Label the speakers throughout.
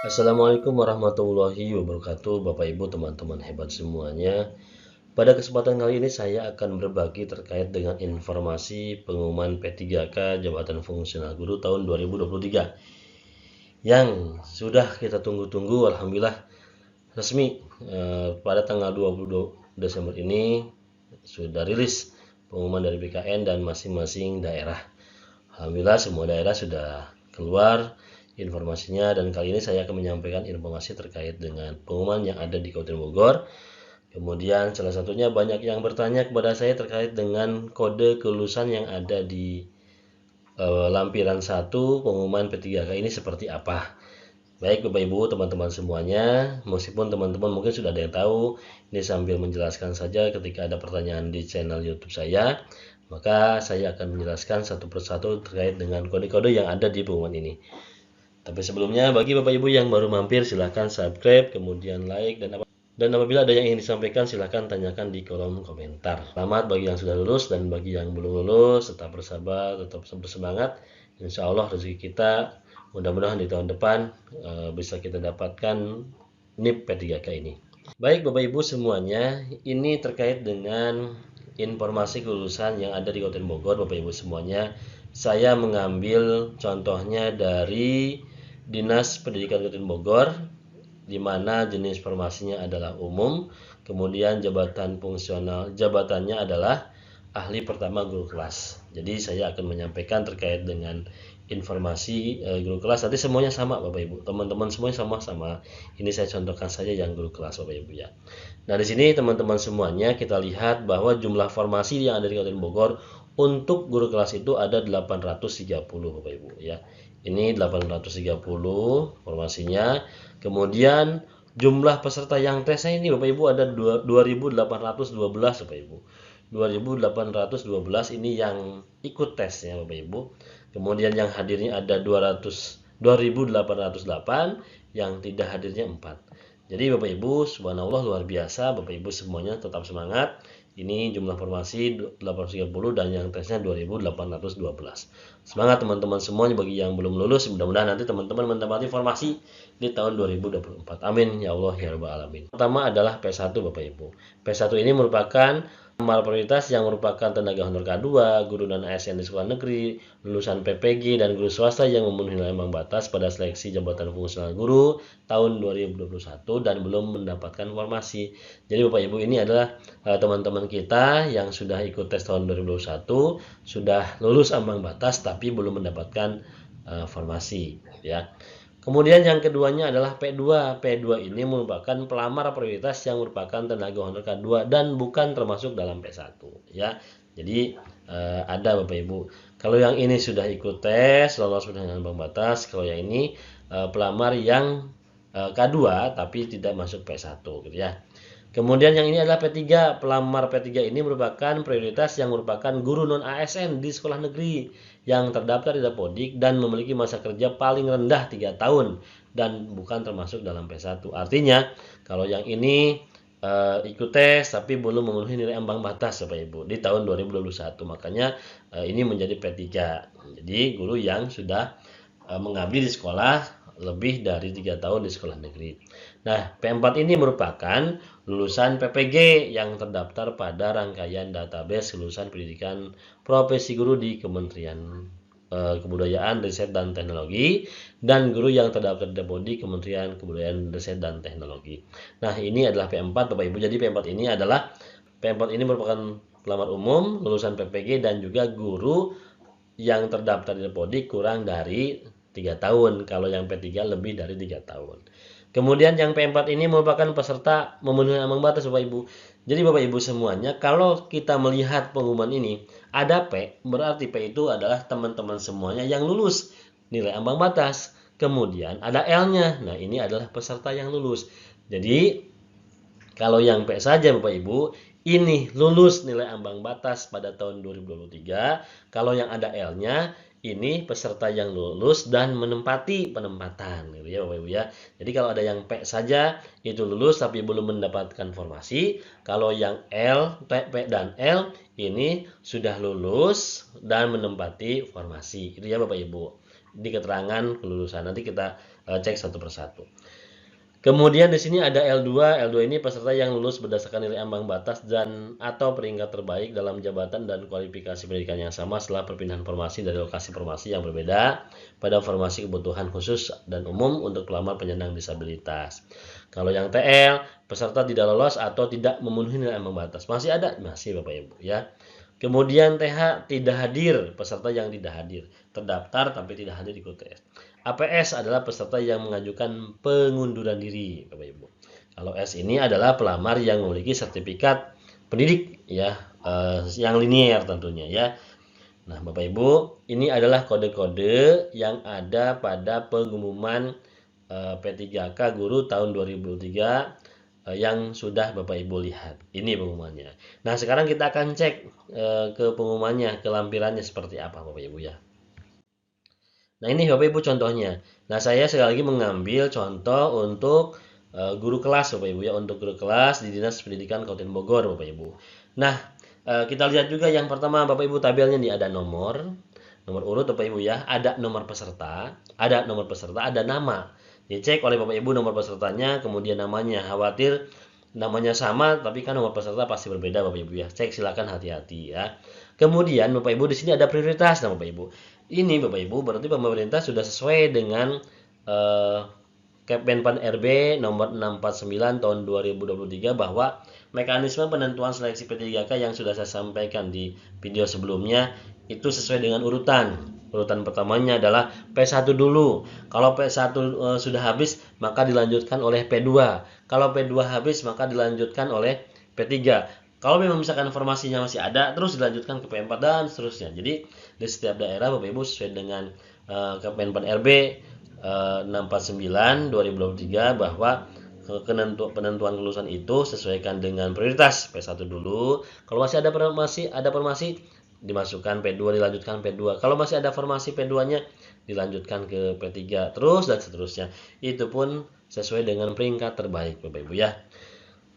Speaker 1: Assalamualaikum warahmatullahi wabarakatuh, Bapak Ibu, teman-teman hebat semuanya. Pada kesempatan kali ini saya akan berbagi terkait dengan informasi pengumuman P3K Jabatan Fungsional Guru tahun 2023 yang sudah kita tunggu-tunggu. Alhamdulillah resmi pada tanggal 22 Desember ini sudah rilis pengumuman dari BKN dan masing-masing daerah. Alhamdulillah semua daerah sudah keluar informasinya, dan kali ini saya akan menyampaikan informasi terkait dengan pengumuman yang ada di Kabupaten Bogor. Kemudian salah satunya banyak yang bertanya kepada saya terkait dengan kode kelulusan yang ada di lampiran 1 pengumuman P3K ini seperti apa. Baik Bapak Ibu, teman-teman semuanya, meskipun teman-teman mungkin sudah ada yang tahu, ini sambil menjelaskan saja ketika ada pertanyaan di channel YouTube saya, maka saya akan menjelaskan satu persatu terkait dengan kode-kode yang ada di pengumuman ini. Tapi sebelumnya, bagi Bapak Ibu yang baru mampir, silahkan subscribe, kemudian like, dan apabila ada yang ingin disampaikan, silahkan tanyakan di kolom komentar. Selamat bagi yang sudah lulus, dan bagi yang belum lulus, tetap bersabar, tetap bersemangat. Insya Allah rezeki kita mudah-mudahan di tahun depan bisa kita dapatkan NIP P3K ini. Baik Bapak Ibu semuanya, ini terkait dengan informasi kelulusan yang ada di Kabupaten Bogor. Bapak Ibu semuanya, saya mengambil contohnya dari Dinas Pendidikan Kabupaten Bogor, di mana jenis formasinya adalah umum, kemudian jabatan fungsional jabatannya adalah ahli pertama guru kelas. Jadi saya akan menyampaikan terkait dengan informasi guru kelas. Nanti semuanya sama Bapak Ibu, teman-teman semuanya sama-sama. Ini saya contohkan saja yang guru kelas Bapak Ibu ya. Nah di sini teman-teman semuanya kita lihat bahwa jumlah formasi yang ada di Kabupaten Bogor untuk guru kelas itu ada 830 Bapak Ibu ya. Ini 830 formasinya. Kemudian jumlah peserta yang tesnya ini Bapak Ibu ada 2812 Bapak Ibu. 2812 ini yang ikut tesnya Bapak Ibu. Kemudian yang hadirnya ada 2808, yang tidak hadirnya 4. Jadi Bapak Ibu, subhanallah luar biasa. Bapak Ibu semuanya tetap semangat. Ini jumlah formasi 830 dan yang tesnya 2812. Semangat teman-teman semuanya. Bagi yang belum lulus, mudah-mudahan nanti teman-teman mendapati formasi di tahun 2024. Amin ya Allah ya rabbal alamin. Pertama adalah P1 Bapak Ibu. P1 ini merupakan pelamar prioritas yang merupakan tenaga honor K2, guru dan ASN di sekolah negeri, lulusan PPG dan guru swasta yang memenuhi nilai ambang batas pada seleksi jabatan fungsional guru tahun 2021 dan belum mendapatkan formasi. Jadi Bapak Ibu, ini adalah teman-teman kita yang sudah ikut tes tahun 2021, sudah lulus ambang batas tapi belum mendapatkan formasi ya. Kemudian yang keduanya adalah P2. P2 ini merupakan pelamar prioritas yang merupakan tenaga honor K2 dan bukan termasuk dalam P1 ya. Jadi ada Bapak Ibu. Kalau yang ini sudah ikut tes, lolos dengan ambang batas. Kalau yang ini pelamar yang K2 tapi tidak masuk P1 gitu ya. Kemudian yang ini adalah P3. Pelamar P3 ini merupakan prioritas yang merupakan guru non ASN di sekolah negeri yang terdaftar di Dapodik dan memiliki masa kerja paling rendah 3 tahun dan bukan termasuk dalam P1. Artinya kalau yang ini ikut tes tapi belum memenuhi nilai ambang batas Bapak Ibu di tahun 2021, makanya ini menjadi P3. Jadi guru yang sudah mengabdi di sekolah lebih dari 3 tahun di sekolah negeri. Nah, P4 ini merupakan lulusan PPG yang terdaftar pada rangkaian database lulusan pendidikan profesi guru di Kementerian Kebudayaan, Riset dan Teknologi, dan guru yang terdaftar di Kementerian Kebudayaan, Riset dan Teknologi. Nah, ini adalah P4 Bapak Ibu. Jadi P4 ini merupakan pelamar umum, lulusan PPG dan juga guru yang terdaftar di Dapodik kurang dari 3 tahun. Kalau yang P3 lebih dari 3 tahun. Kemudian yang P4 ini merupakan peserta memenuhi ambang batas Bapak Ibu. Jadi Bapak Ibu semuanya, kalau kita melihat pengumuman ini, ada P, berarti P itu adalah teman-teman semuanya yang lulus nilai ambang batas. Kemudian ada L-nya. Nah, ini adalah peserta yang lulus. Jadi kalau yang P saja Bapak Ibu, ini lulus nilai ambang batas pada tahun 2023. Kalau yang ada L-nya, ini peserta yang lulus dan menempati penempatan gitu ya Bapak Ibu ya. Jadi kalau ada yang P saja itu lulus tapi belum mendapatkan formasi. Kalau yang L, P dan L ini sudah lulus dan menempati formasi. Itu ya Bapak Ibu. Di keterangan kelulusan nanti kita cek satu persatu. Kemudian di sini ada L2. L2 ini peserta yang lulus berdasarkan nilai ambang batas dan atau peringkat terbaik dalam jabatan dan kualifikasi pendidikan yang sama setelah perpindahan formasi dari lokasi formasi yang berbeda pada formasi kebutuhan khusus dan umum untuk pelamar penyandang disabilitas. Kalau yang TL, peserta tidak lolos atau tidak memenuhi nilai ambang batas. Masih ada? Masih Bapak Ibu ya. Kemudian TH tidak hadir, peserta yang tidak hadir, terdaftar tapi tidak hadir ikut tes. APS adalah peserta yang mengajukan pengunduran diri, Bapak Ibu. Kalau S ini adalah pelamar yang memiliki sertifikat pendidik ya, yang linier tentunya ya. Nah, Bapak Ibu, ini adalah kode-kode yang ada pada pengumuman P3K Guru tahun 2003 yang sudah Bapak Ibu lihat. Ini pengumumannya. Nah, sekarang kita akan cek ke pengumumannya, ke lampirannya seperti apa Bapak Ibu ya. Nah, ini Bapak Ibu contohnya. Nah, saya sekali lagi mengambil contoh untuk guru kelas Bapak Ibu ya, untuk guru kelas di Dinas Pendidikan Kabupaten Bogor Bapak Ibu. Nah, kita lihat juga yang pertama Bapak Ibu tabelnya nih ada nomor urut Bapak Ibu ya, ada nomor peserta, ada nama. Dicek oleh Bapak Ibu nomor pesertanya, kemudian namanya. Khawatir namanya sama tapi kan nomor peserta pasti berbeda Bapak Ibu ya. Cek silakan hati-hati ya. Kemudian Bapak Ibu di sini ada prioritas nah Bapak Ibu. Ini Bapak Ibu berarti pemerintah sudah sesuai dengan Kemenpan RB nomor 649 tahun 2023 bahwa mekanisme penentuan seleksi P3K yang sudah saya sampaikan di video sebelumnya itu sesuai dengan urutan. Urutan pertamanya adalah P1 dulu. Kalau P1 sudah habis maka dilanjutkan oleh P2. Kalau P2 habis maka dilanjutkan oleh P3. Kalau memang misalkan informasinya masih ada, terus dilanjutkan ke P4 dan seterusnya. Jadi di setiap daerah Bapak Ibu sesuai dengan Kemenpan RB 649 2023 bahwa penentuan kelulusan itu sesuaikan dengan prioritas P1 dulu. Kalau masih ada formasi dimasukkan P2 dilanjutkan P2. Kalau masih ada formasi P2-nya dilanjutkan ke P3 terus dan seterusnya. Itu pun sesuai dengan peringkat terbaik Bapak Ibu ya.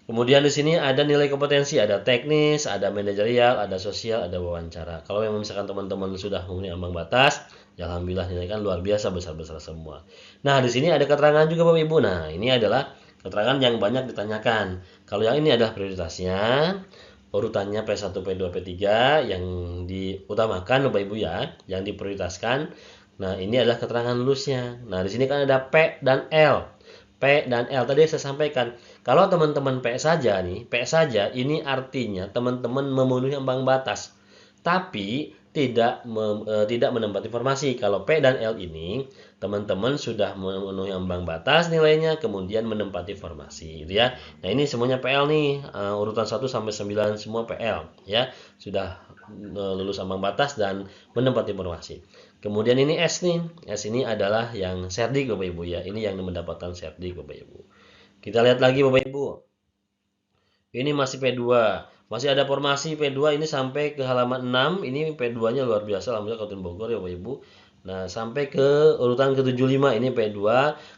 Speaker 1: Kemudian di sini ada nilai kompetensi, ada teknis, ada manajerial, ada sosial, ada wawancara. Kalau yang misalkan teman-teman sudah memenuhi ambang batas, ya alhamdulillah nilai kan luar biasa besar-besar semua. Nah, di sini ada keterangan juga Bapak Ibu. Nah, ini adalah keterangan yang banyak ditanyakan. Kalau yang ini adalah prioritasnya, urutannya P1, P2, P3 yang diutamakan Bapak Ibu ya, yang diprioritaskan. Nah, ini adalah keterangan lulusnya. Nah, di sini kan ada P dan L. P dan L tadi saya sampaikan. Kalau teman-teman P saja nih, P saja ini artinya teman-teman memenuhi ambang batas. Tapi tidak menempati formasi. Kalau P dan L ini teman-teman sudah memenuhi ambang batas nilainya kemudian menempati formasi gitu ya. Nah, ini semuanya PL nih, urutan 1 sampai 9 semua PL ya. Sudah lulus ambang batas dan menempati formasi. Kemudian ini S nih. S ini adalah yang serdik Bapak Ibu ya. Ini yang mendapatkan serdik Bapak Ibu. Kita lihat lagi Bapak Ibu. Ini masih P2. Masih ada formasi P2 ini sampai ke halaman 6. Ini P2-nya luar biasa alhamdulillah Kabupaten Bogor ya Bapak Ibu. Nah, sampai ke urutan ke-75 ini P2.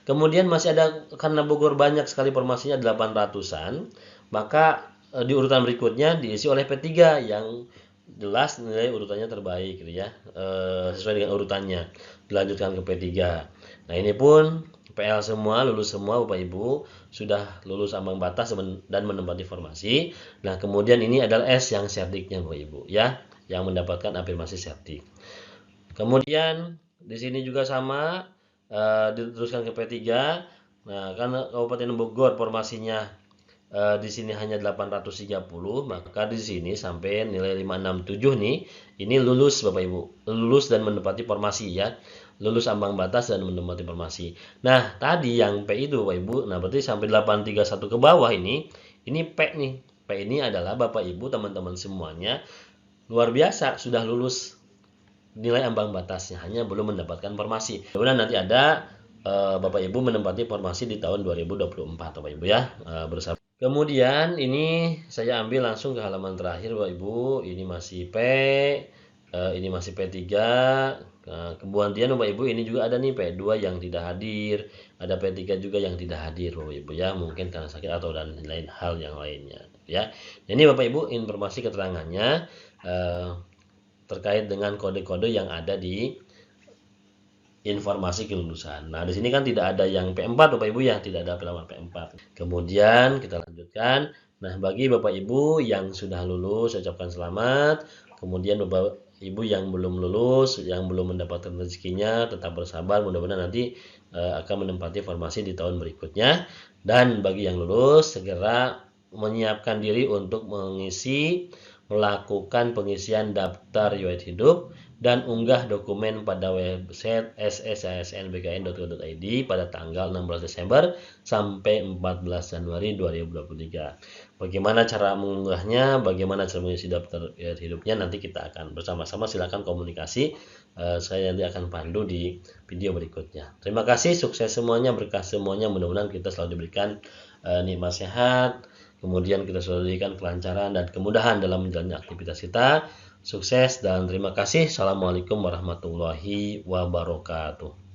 Speaker 1: Kemudian masih ada karena Bogor banyak sekali formasinya 800-an, maka di urutan berikutnya diisi oleh P3 yang jelas nilai urutannya terbaik gitu ya, sesuai dengan urutannya dilanjutkan ke P3. Nah, ini pun PL semua lulus semua Bapak Ibu sudah lulus ambang batas dan menempati formasi. Nah, kemudian ini adalah S yang serdiknya Bapak Ibu ya, yang mendapatkan afirmasi serdik. Kemudian di sini juga sama diteruskan ke P3. Nah, karena Kabupaten Bogor formasinya di sini hanya 830, maka di sini sampai nilai 567 nih, ini lulus Bapak Ibu, lulus dan menempati formasi ya, lulus ambang batas dan menempati formasi. Nah, tadi yang P itu Bapak Ibu, nah berarti sampai 831 ke bawah ini P nih, P ini adalah Bapak Ibu teman-teman semuanya luar biasa sudah lulus nilai ambang batasnya, hanya belum mendapatkan formasi. Kemudian nanti ada Bapak Ibu menempati formasi di tahun 2024 Bapak Ibu ya, bersama. Kemudian ini saya ambil langsung ke halaman terakhir Bapak Ibu. Ini masih P, ini masih P3. Nah, kemudian Bapak Ibu ini juga ada nih P2 yang tidak hadir, ada P3 juga yang tidak hadir Bapak Ibu ya, mungkin karena sakit atau dan lain hal yang lainnya ya. Ini Bapak Ibu informasi keterangannya terkait dengan kode-kode yang ada di informasi kelulusan. Nah, di sini kan tidak ada yang P4 Bapak Ibu ya, tidak ada pelamar P4. Kemudian kita lanjutkan. Nah, bagi Bapak Ibu yang sudah lulus, saya ucapkan selamat. Kemudian Bapak Ibu yang belum lulus, yang belum mendapatkan rezekinya, tetap bersabar. Mudah-mudahan nanti akan menempati formasi di tahun berikutnya. Dan bagi yang lulus, segera menyiapkan diri untuk melakukan pengisian daftar riwayat hidup dan unggah dokumen pada website ssasnbkn.go.id pada tanggal 16 Desember sampai 14 Januari 2023. Bagaimana cara mengunggahnya, bagaimana cara mengisi daftar riwayat hidupnya, nanti kita akan bersama-sama, silakan komunikasi. Saya nanti akan pandu di video berikutnya. Terima kasih, sukses semuanya, berkah semuanya, mudah-mudahan kita selalu diberikan nikmat sehat, kemudian kita selalu diberikan kelancaran dan kemudahan dalam menjalani aktivitas kita. Sukses dan terima kasih. Assalamualaikum warahmatullahi wabarakatuh.